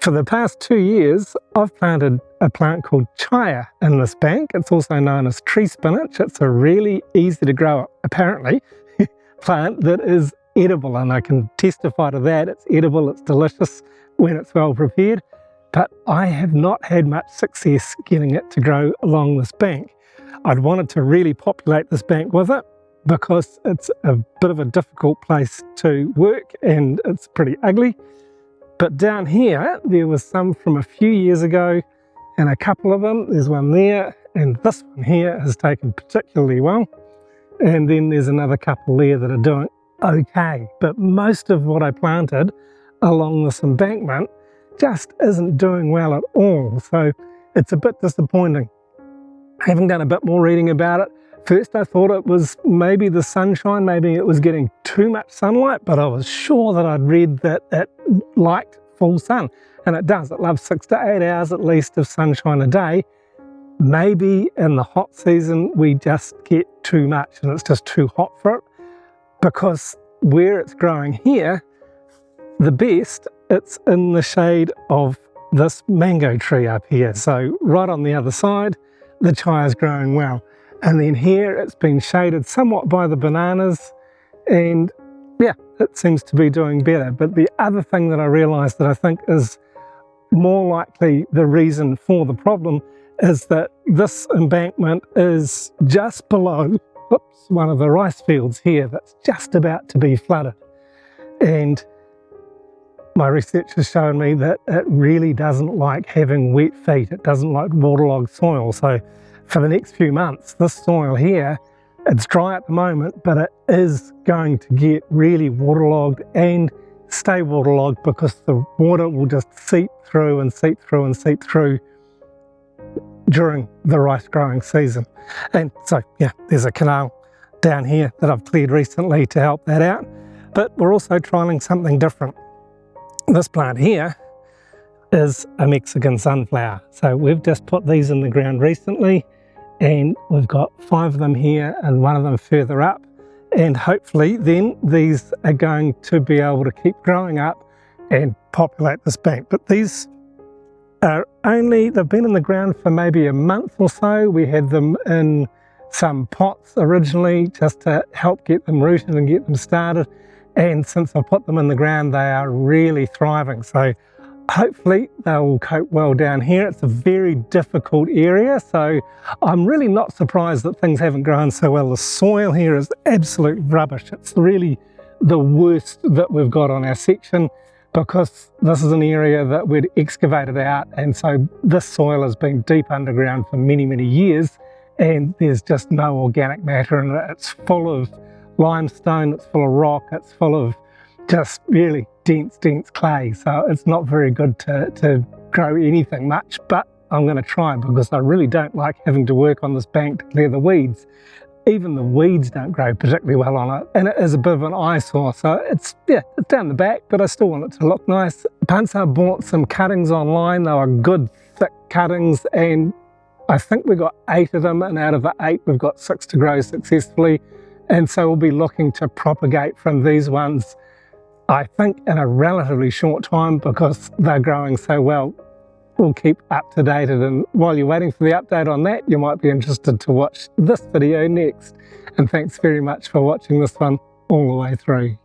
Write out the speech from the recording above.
For the past 2 years, I've planted a plant called chaya in this bank. It's also known as tree spinach. It's a really easy to grow, apparently, plant that is edible, and I can testify to that. It's edible, it's delicious when it's well prepared, but I have not had much success getting it to grow along this bank. I'd wanted to really populate this bank with it because it's a bit of a difficult place to work and it's pretty ugly. But down here, there was some from a few years ago, and a couple of them. There's one there, and this one here has taken particularly well. And then there's another couple there that are doing okay. But most of what I planted along this embankment just isn't doing well at all. So it's a bit disappointing. Having done a bit more reading about it, first I thought it was maybe the sunshine, maybe it was getting too much sunlight, but I was sure that I'd read that it liked full sun, and it does. It loves 6 to 8 hours at least of sunshine a day. Maybe in the hot season we just get too much and it's just too hot for it, because where it's growing here, the best, it's in the shade of this mango tree up here. So right on the other side, the chaya is growing well. And then here it's been shaded somewhat by the bananas, and yeah, it seems to be doing better. But the other thing that I realized that I think is more likely the reason for the problem is that this embankment is just below, one of the rice fields here that's just about to be flooded. And my research has shown me that it really doesn't like having wet feet. It doesn't like waterlogged soil. So for the next few months, this soil here, it's dry at the moment, but it is going to get really waterlogged and stay waterlogged because the water will just seep through and seep through and seep through during the rice growing season. And so, yeah, there's a canal down here that I've cleared recently to help that out. But we're also trialing something different. This plant here is a Mexican sunflower. So we've just put these in the ground recently, and we've got 5 of them here and 1 of them further up. And hopefully then these are going to be able to keep growing up and populate this bank. But these are they've been in the ground for maybe a month or so. We had them in some pots originally just to help get them rooted and get them started. And since I put them in the ground, they are really thriving. So hopefully they will cope well down here. It's a very difficult area, so I'm really not surprised that things haven't grown so well. The soil here is absolute rubbish. It's really the worst that we've got on our section, because this is an area that we'd excavated out, and so this soil has been deep underground for many, many years, and there's just no organic matter in it. It's full of limestone, it's full of rock, it's full of just really dense clay. So it's not very good to grow anything much, but I'm going to try because I really don't like having to work on this bank to clear the weeds. Even the weeds don't grow particularly well on it, and it is a bit of an eyesore. So it's down the back, but I still want it to look nice. Once I bought some cuttings online, they were good thick cuttings, and I think we got 8 of them, and out of the 8 we've got 6 to grow successfully. And so we'll be looking to propagate from these ones, I think, in a relatively short time, because they're growing so well. We'll keep up to date, and while you're waiting for the update on that, you might be interested to watch this video next. And thanks very much for watching this one all the way through.